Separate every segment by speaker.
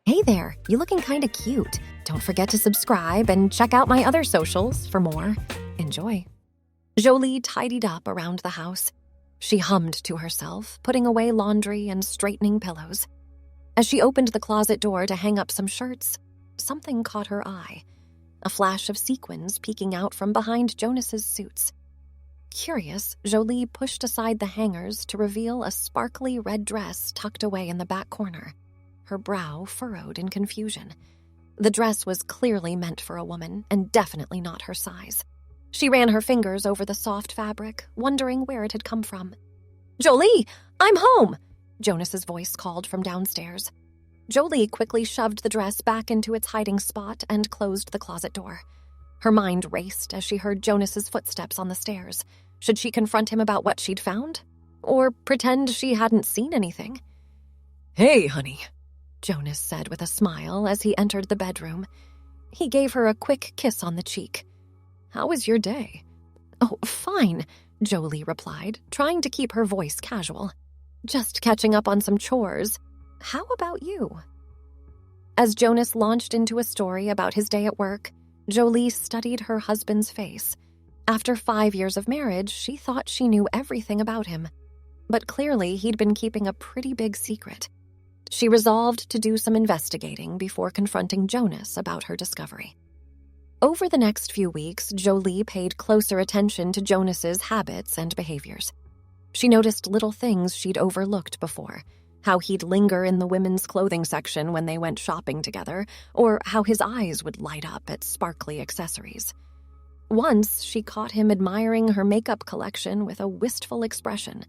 Speaker 1: Hey there, you looking kinda cute. Don't forget to subscribe and check out my other socials for more. Enjoy. Jolie tidied up around the house. She hummed to herself, putting away laundry and straightening pillows. As she opened the closet door to hang up some shirts, something caught her eye. A flash of sequins peeking out from behind Jonas's suits. Curious, Jolie pushed aside the hangers to reveal a sparkly red dress tucked away in the back corner. Her brow furrowed in confusion. The dress was clearly meant for a woman, and definitely not her size. She ran her fingers over the soft fabric, wondering where it had come from. "Jolie, I'm home!" Jonas's voice called from downstairs. Jolie quickly shoved the dress back into its hiding spot and closed the closet door. Her mind raced as she heard Jonas's footsteps on the stairs. Should she confront him about what she'd found? Or pretend she hadn't seen anything?
Speaker 2: "Hey, honey,"
Speaker 1: Jonas said with a smile as he entered the bedroom. He gave her a quick kiss on the cheek. "How was your day?" "Oh, fine," Jolie replied, trying to keep her voice casual. "Just catching up on some chores. How about you?" As Jonas launched into a story about his day at work, Jolie studied her husband's face. After 5 years of marriage, she thought she knew everything about him. But clearly, he'd been keeping a pretty big secret. She resolved to do some investigating before confronting Jonas about her discovery. Over the next few weeks, Jolie paid closer attention to Jonas's habits and behaviors. She noticed little things she'd overlooked before, how he'd linger in the women's clothing section when they went shopping together, or how his eyes would light up at sparkly accessories. Once, she caught him admiring her makeup collection with a wistful expression.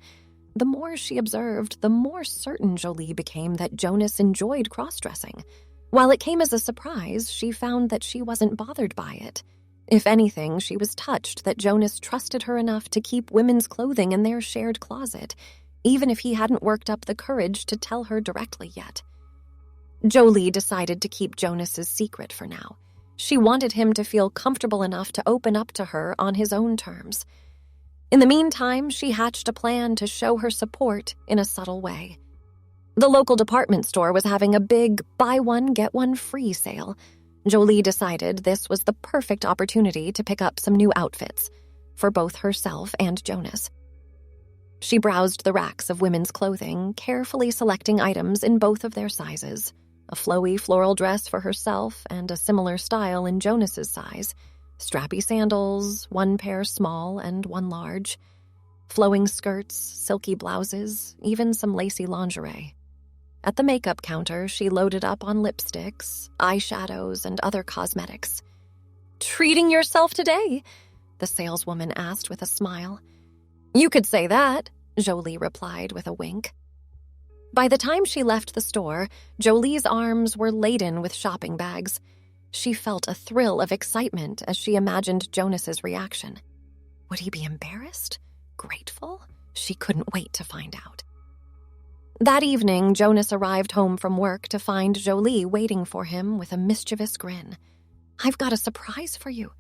Speaker 1: The more she observed, the more certain Jolie became that Jonas enjoyed crossdressing. While it came as a surprise, she found that she wasn't bothered by it. If anything, she was touched that Jonas trusted her enough to keep women's clothing in their shared closet, even if he hadn't worked up the courage to tell her directly yet. Jolie decided to keep Jonas's secret for now. She wanted him to feel comfortable enough to open up to her on his own terms. In the meantime, she hatched a plan to show her support in a subtle way. The local department store was having a big buy one, get one free sale. Jolie decided this was the perfect opportunity to pick up some new outfits for both herself and Jonas. She browsed the racks of women's clothing, carefully selecting items in both of their sizes, a flowy floral dress for herself and a similar style in Jonas's size, strappy sandals, one pair small and one large, flowing skirts, silky blouses, even some lacy lingerie. At the makeup counter, she loaded up on lipsticks, eyeshadows, and other cosmetics. "Treating yourself today?" the saleswoman asked with a smile. "You could say that," Jolie replied with a wink. By the time she left the store, Jolie's arms were laden with shopping bags. She felt a thrill of excitement as she imagined Jonas's reaction. Would he be embarrassed? Grateful? She couldn't wait to find out. That evening, Jonas arrived home from work to find Jolie waiting for him with a mischievous grin. "I've got a surprise for you,"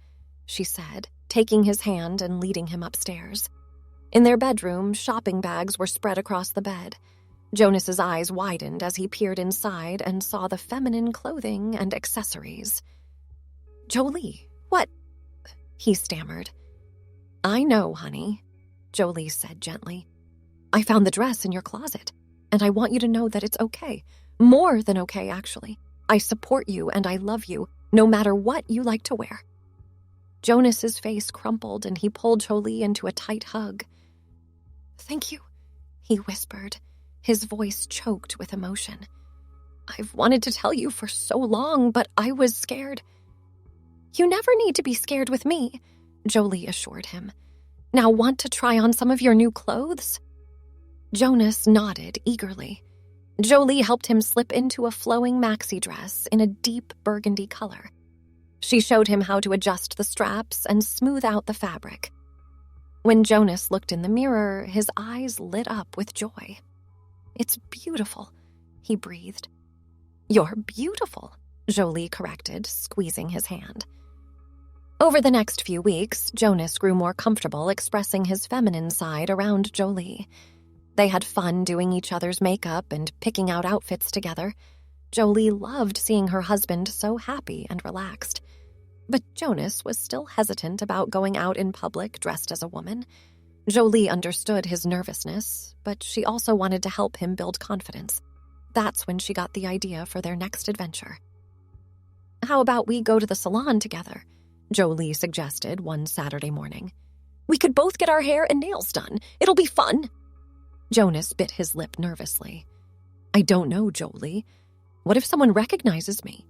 Speaker 1: she said, taking his hand and leading him upstairs. In their bedroom, shopping bags were spread across the bed. Jonas's eyes widened as he peered inside and saw the feminine clothing and accessories. "Jolie, what?" he stammered. "I know, honey," Jolie said gently. "I found the dress in your closet, and I want you to know that it's okay. More than okay, actually. I support you and I love you, no matter what you like to wear." Jonas's face crumpled and he pulled Jolie into a tight hug. "Thank you," he whispered, his voice choked with emotion. "I've wanted to tell you for so long, but I was scared." "You never need to be scared with me," Jolie assured him. "Now want to try on some of your new clothes?" Jonas nodded eagerly. Jolie helped him slip into a flowing maxi dress in a deep burgundy color. She showed him how to adjust the straps and smooth out the fabric. When Jonas looked in the mirror, his eyes lit up with joy. "It's beautiful," he breathed. "You're beautiful," Jolie corrected, squeezing his hand. Over the next few weeks, Jonas grew more comfortable expressing his feminine side around Jolie. They had fun doing each other's makeup and picking out outfits together. Jolie loved seeing her husband so happy and relaxed. But Jonas was still hesitant about going out in public dressed as a woman. Jolie understood his nervousness, but she also wanted to help him build confidence. That's when she got the idea for their next adventure. "How about we go to the salon together?" Jolie suggested one Saturday morning. "We could both get our hair and nails done. It'll be fun." Jonas bit his lip nervously. "I don't know, Jolie. What if someone recognizes me?"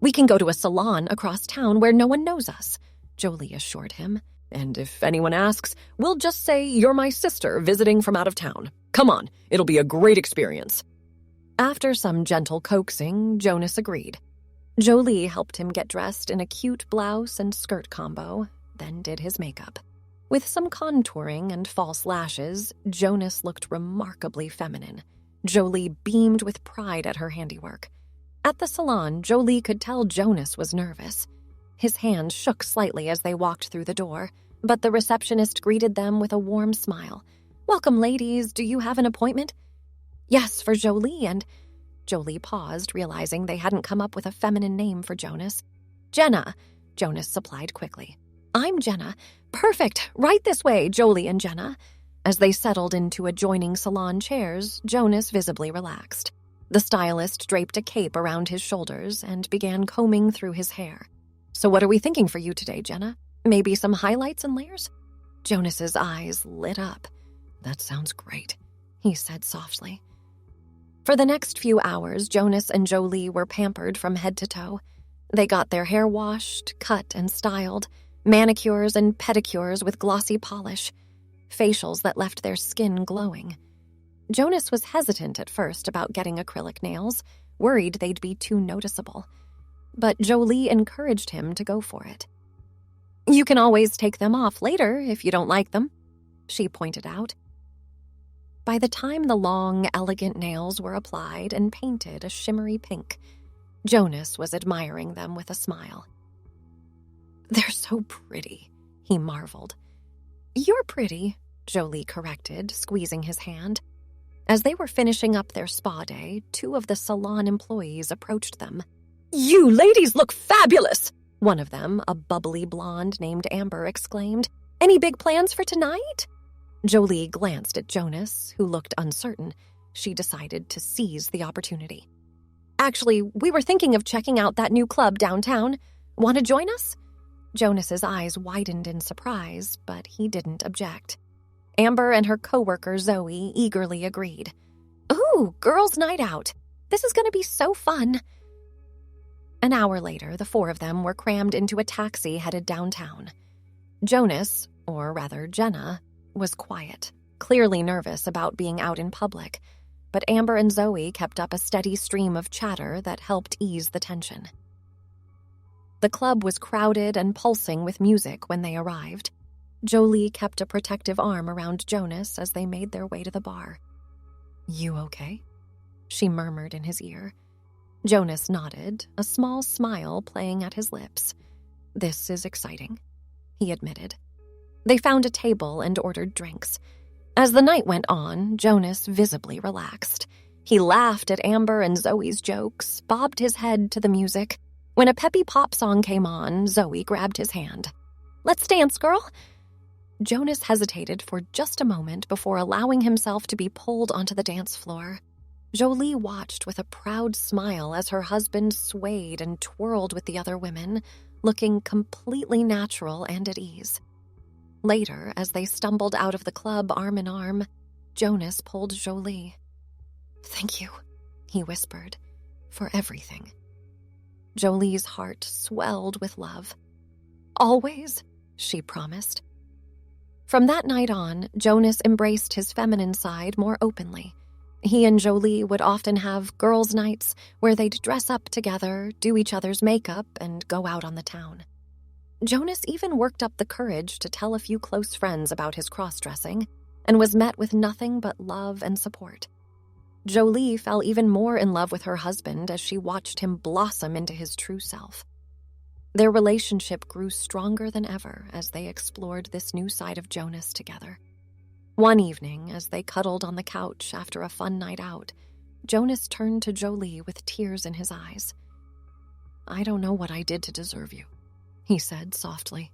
Speaker 1: "We can go to a salon across town where no one knows us," Jolie assured him. "And if anyone asks, we'll just say you're my sister visiting from out of town. Come on, it'll be a great experience." After some gentle coaxing, Jonas agreed. Jolie helped him get dressed in a cute blouse and skirt combo, then did his makeup. With some contouring and false lashes, Jonas looked remarkably feminine. Jolie beamed with pride at her handiwork. At the salon, Jolie could tell Jonas was nervous. His hand shook slightly as they walked through the door, but the receptionist greeted them with a warm smile. "Welcome, ladies. Do you have an appointment?" "Yes, for Jolie and—" Jolie paused, realizing they hadn't come up with a feminine name for Jonas. "Jenna," Jonas supplied quickly. "I'm Jenna. Perfect. Right this way, Jolie and Jenna." As they settled into adjoining salon chairs, Jonas visibly relaxed. The stylist draped a cape around his shoulders and began combing through his hair. "So what are we thinking for you today, Jenna? Maybe some highlights and layers?" Jonas's eyes lit up. "That sounds great," he said softly. For the next few hours, Jonas and Jolie were pampered from head to toe. They got their hair washed, cut, and styled, manicures and pedicures with glossy polish, facials that left their skin glowing. Jonas was hesitant at first about getting acrylic nails, worried they'd be too noticeable. But Jolie encouraged him to go for it. "You can always take them off later if you don't like them," she pointed out. By the time the long, elegant nails were applied and painted a shimmery pink, Jonas was admiring them with a smile. "They're so pretty," he marveled. "You're pretty," Jolie corrected, squeezing his hand. As they were finishing up their spa day, two of the salon employees approached them. "You ladies look fabulous!" One of them, a bubbly blonde named Amber, exclaimed. "Any big plans for tonight?" Jolie glanced at Jonas, who looked uncertain. She decided to seize the opportunity. "Actually, we were thinking of checking out that new club downtown. Want to join us?" Jonas's eyes widened in surprise, but he didn't object. Amber and her coworker Zoe eagerly agreed. "Ooh, girls' night out. This is going to be so fun." An hour later, the four of them were crammed into a taxi headed downtown. Jonas, or rather Jenna, was quiet, clearly nervous about being out in public, but Amber and Zoe kept up a steady stream of chatter that helped ease the tension. The club was crowded and pulsing with music when they arrived. Jolie kept a protective arm around Jonas as they made their way to the bar. "You okay?" she murmured in his ear. Jonas nodded, a small smile playing at his lips. "This is exciting," he admitted. They found a table and ordered drinks. As the night went on, Jonas visibly relaxed. He laughed at Amber and Zoe's jokes, bobbed his head to the music. When a peppy pop song came on, Zoe grabbed his hand. "Let's dance, girl." Jonas hesitated for just a moment before allowing himself to be pulled onto the dance floor. Jolie watched with a proud smile as her husband swayed and twirled with the other women, looking completely natural and at ease. Later, as they stumbled out of the club arm in arm, Jonas pulled Jolie. "Thank you," he whispered, "for everything." Jolie's heart swelled with love. "Always," she promised. From that night on, Jonas embraced his feminine side more openly. He and Jolie would often have girls' nights where they'd dress up together, do each other's makeup, and go out on the town. Jonas even worked up the courage to tell a few close friends about his cross-dressing and was met with nothing but love and support. Jolie fell even more in love with her husband as she watched him blossom into his true self. Their relationship grew stronger than ever as they explored this new side of Jonas together. One evening, as they cuddled on the couch after a fun night out, Jonas turned to Jolie with tears in his eyes.
Speaker 2: "I don't know what I did to deserve you," he said softly.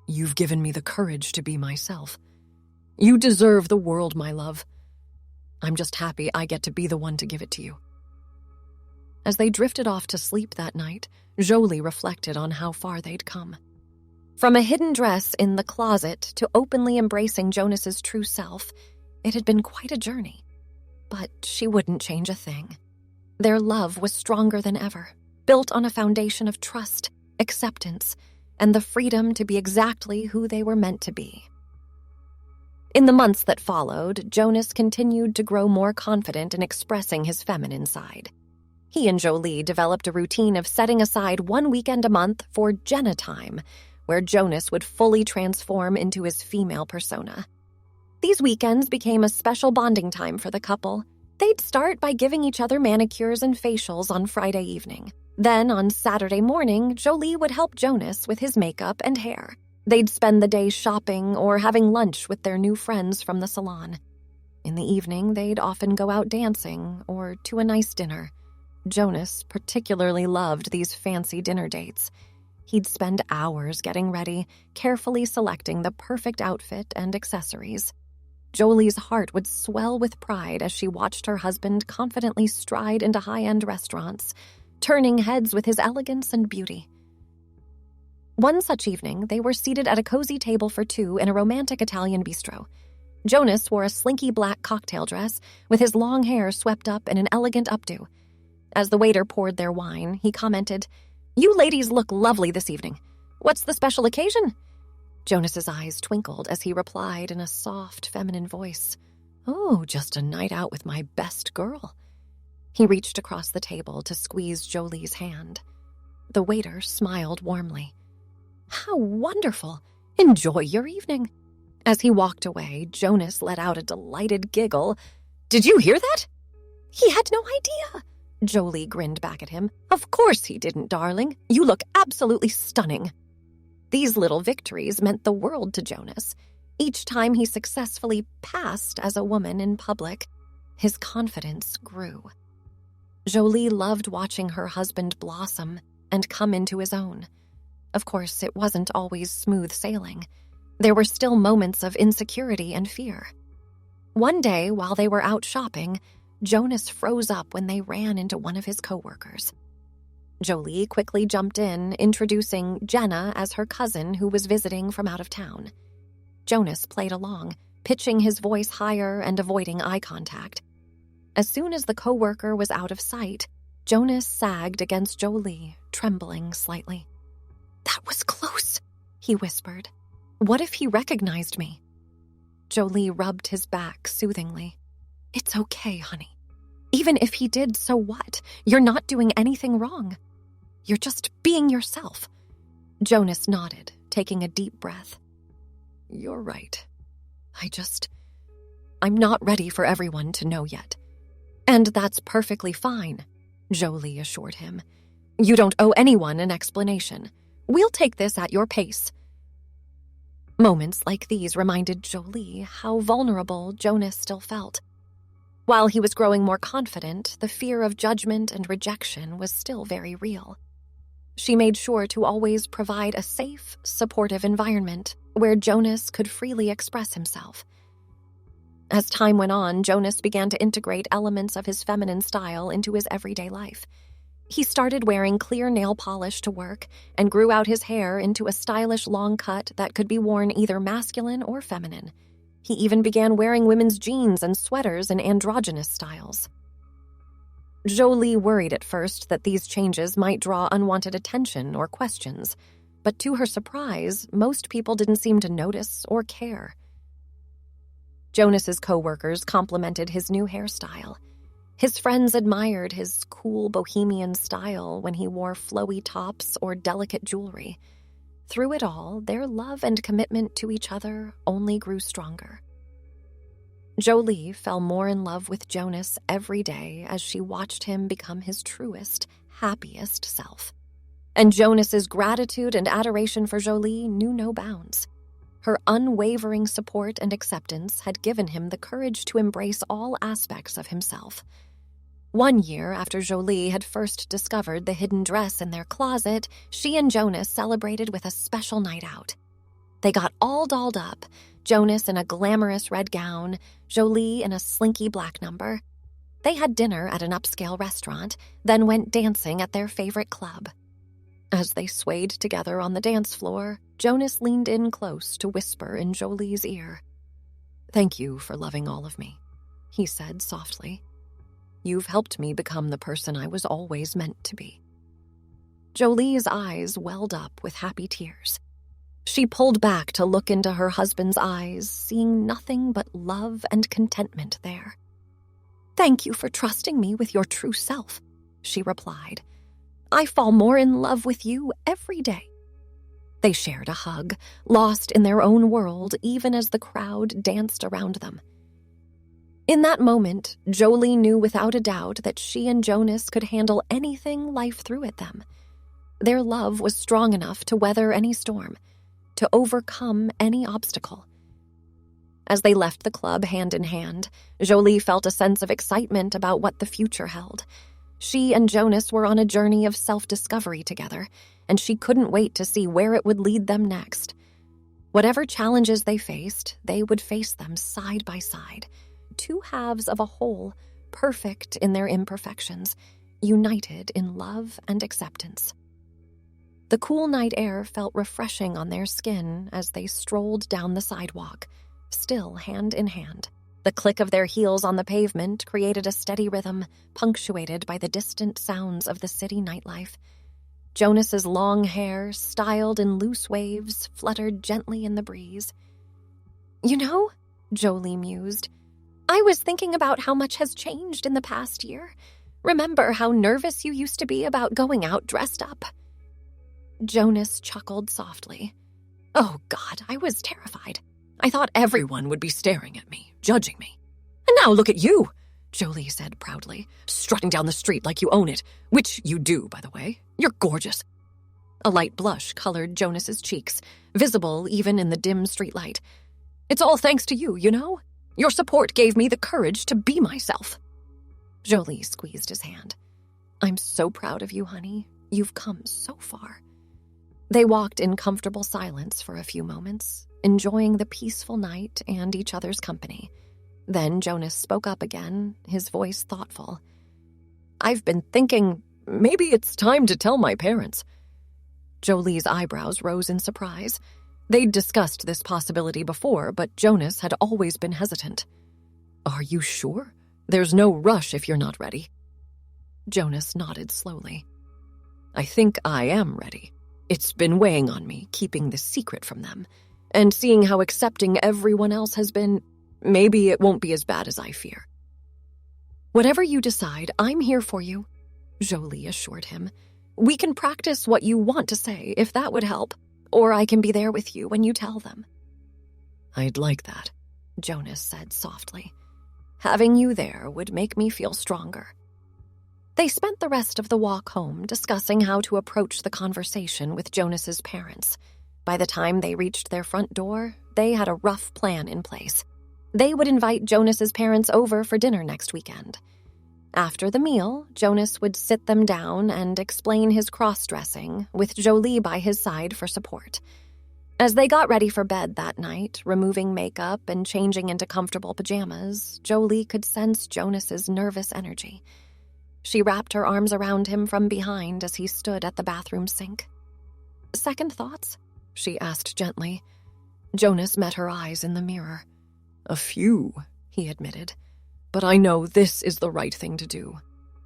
Speaker 2: "You've given me the courage to be myself. You deserve the world, my love. I'm just happy I get to be the one to give it to you." As they drifted off to sleep that night, Jolie reflected on how far they'd come. From a hidden dress in the closet to openly embracing Jonas's true self, it had been quite a journey. But she wouldn't change a thing. Their love was stronger than ever, built on a foundation of trust, acceptance, and the freedom to be exactly who they were meant to be. In the months that followed, Jonas continued to grow more confident in expressing his feminine side. He and Jolie developed a routine of setting aside one weekend a month for Jenna time, where Jonas would fully transform into his female persona. These weekends became a special bonding time for the couple. They'd start by giving each other manicures and facials on Friday evening. Then, on Saturday morning, Jolie would help Jonas with his makeup and hair. They'd spend the day shopping or having lunch with their new friends from the salon. In the evening, they'd often go out dancing or to a nice dinner. Jonas particularly loved these fancy dinner dates. He'd spend hours getting ready, carefully selecting the perfect outfit and accessories. Jolie's heart would swell with pride as she watched her husband confidently stride into high-end restaurants, turning heads with his elegance and beauty. One such evening, they were seated at a cozy table for two in a romantic Italian bistro. Jonas wore a slinky black cocktail dress with his long hair swept up in an elegant updo. As the waiter poured their wine, he commented, "You ladies look lovely this evening. What's the special occasion?" Jonas's eyes twinkled as he replied in a soft, feminine voice, "Oh, just a night out with my best girl." He reached across the table to squeeze Jolie's hand. The waiter smiled warmly. "How wonderful! Enjoy your evening." As he walked away, Jonas let out a delighted giggle. "Did you hear that?" "He had no idea." Jolie grinned back at him. "Of course he didn't, darling. You look absolutely stunning." These little victories meant the world to Jonas. Each time he successfully passed as a woman in public, his confidence grew. Jolie loved watching her husband blossom and come into his own. Of course, it wasn't always smooth sailing. There were still moments of insecurity and fear. One day, while they were out shopping, Jonas froze up when they ran into one of his coworkers. Jolie quickly jumped in, introducing Jenna as her cousin who was visiting from out of town. Jonas played along, pitching his voice higher and avoiding eye contact. As soon as the coworker was out of sight, Jonas sagged against Jolie, trembling slightly. "That was close," he whispered. "What if he recognized me?" Jolie rubbed his back soothingly. "It's okay, honey. Even if he did, so what? You're not doing anything wrong. You're just being yourself." Jonas nodded, taking a deep breath. "You're right. I'm not ready for everyone to know yet." "And that's perfectly fine," Jolie assured him. "You don't owe anyone an explanation. We'll take this at your pace." Moments like these reminded Jolie how vulnerable Jonas still felt. While he was growing more confident, the fear of judgment and rejection was still very real. She made sure to always provide a safe, supportive environment where Jonas could freely express himself. As time went on, Jonas began to integrate elements of his feminine style into his everyday life. He started wearing clear nail polish to work and grew out his hair into a stylish long cut that could be worn either masculine or feminine. He even began wearing women's jeans and sweaters in androgynous styles. Jolie worried at first that these changes might draw unwanted attention or questions, but to her surprise, most people didn't seem to notice or care. Jonas's coworkers complimented his new hairstyle. His friends admired his cool bohemian style when he wore flowy tops or delicate jewelry. Through it all, their love and commitment to each other only grew stronger. Jolie fell more in love with Jonas every day as she watched him become his truest, happiest self. And Jonas's gratitude and adoration for Jolie knew no bounds. Her unwavering support and acceptance had given him the courage to embrace all aspects of himself.
Speaker 1: One year after Jolie had first discovered the hidden dress in their closet, she and Jonas celebrated with a special night out. They got all dolled up, Jonas in a glamorous red gown, Jolie in a slinky black number. They had dinner at an upscale restaurant, then went dancing at their favorite club. As they swayed together on the dance floor, Jonas leaned in close to whisper in Jolie's ear.
Speaker 2: "Thank you for loving all of me," he said softly. "You've helped me become the person I was always meant to be."
Speaker 1: Jolie's eyes welled up with happy tears. She pulled back to look into her husband's eyes, seeing nothing but love and contentment there. "Thank you for trusting me with your true self," she replied. "I fall more in love with you every day." They shared a hug, lost in their own world even as the crowd danced around them. In that moment, Jolie knew without a doubt that she and Jonas could handle anything life threw at them. Their love was strong enough to weather any storm, to overcome any obstacle. As they left the club hand in hand, Jolie felt a sense of excitement about what the future held. She and Jonas were on a journey of self-discovery together, and she couldn't wait to see where it would lead them next. Whatever challenges they faced, they would face them side by side. Two halves of a whole, perfect in their imperfections, united in love and acceptance. The cool night air felt refreshing on their skin as they strolled down the sidewalk, still hand in hand. The click of their heels on the pavement created a steady rhythm, punctuated by the distant sounds of the city nightlife. Jonas's long hair, styled in loose waves, fluttered gently in the breeze. "You know," Jolie mused, "I was thinking about how much has changed in the past year. Remember how nervous you used to be about going out dressed up?" Jonas chuckled softly. "Oh, God, I was terrified. I thought
Speaker 2: Everyone would be staring at me, judging me. And now look at you," Jolie said proudly, "strutting down the street like you own it, which you do, by the way. You're gorgeous." A light blush colored Jonas's cheeks, visible even in the dim streetlight. "It's all thanks to you, you know? Your support gave me the courage to be myself."
Speaker 1: Jolie squeezed his hand. "I'm so proud of you, honey. You've come so far." They walked in comfortable silence for a few moments, enjoying the peaceful night and each other's company. Then Jonas spoke up again, his voice thoughtful.
Speaker 2: "I've been thinking, maybe it's time to tell my parents."
Speaker 1: Jolie's eyebrows rose in surprise.
Speaker 2: They'd discussed this possibility before, but Jonas had always been hesitant. "Are you sure? There's no rush if you're not ready." Jonas nodded slowly. "I think I am ready. It's been weighing on me, keeping this secret from them. And seeing how accepting everyone else has been, maybe it won't be as bad as I fear."
Speaker 1: "Whatever you decide, I'm here for you," Jolie assured him. "We can practice what you want to say, if that would help, or I can be there with you when you tell them."
Speaker 2: "I'd like that,"
Speaker 1: Jonas said softly. "Having you there would make me feel stronger." They spent the rest of the walk home discussing how to approach the conversation with Jonas's parents. By the time they reached their front door, they had a rough plan in place. They would invite Jonas's parents over for dinner next weekend. After the meal, Jonas would sit them down and explain his cross-dressing, with Jolie by his side for support. As they got ready for bed that night, removing makeup and changing into comfortable pajamas, Jolie could sense Jonas's nervous energy. She wrapped her arms around him from behind as he stood at the bathroom sink. "Second thoughts?" she asked gently. Jonas met her eyes in the mirror.
Speaker 2: "A few," he admitted. "But I know this is the right thing to do.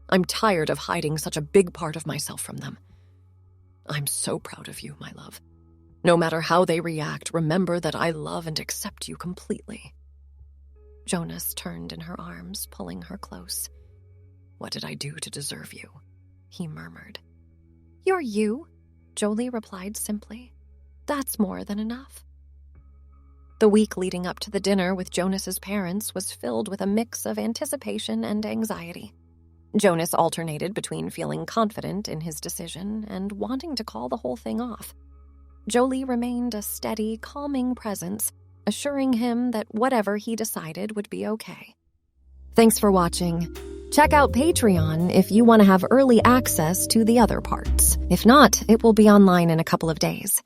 Speaker 2: I'm tired of hiding such a big part of myself from them. I'm so proud of you, my love. No matter how they react, remember that I love and accept you completely."
Speaker 1: Jonas turned in her arms, pulling her close.
Speaker 2: "What did I do to deserve you?" he murmured.
Speaker 1: "You're you," Jolie replied simply. "That's more than enough." The week leading up to the dinner with Jonas's parents was filled with a mix of anticipation and anxiety. Jonas alternated between feeling confident in his decision and wanting to call the whole thing off. Jolie remained a steady, calming presence, assuring him that whatever he decided would be okay. Thanks for watching. Check out Patreon if you want to have early access to the other parts. If not, it will be online in a couple of days.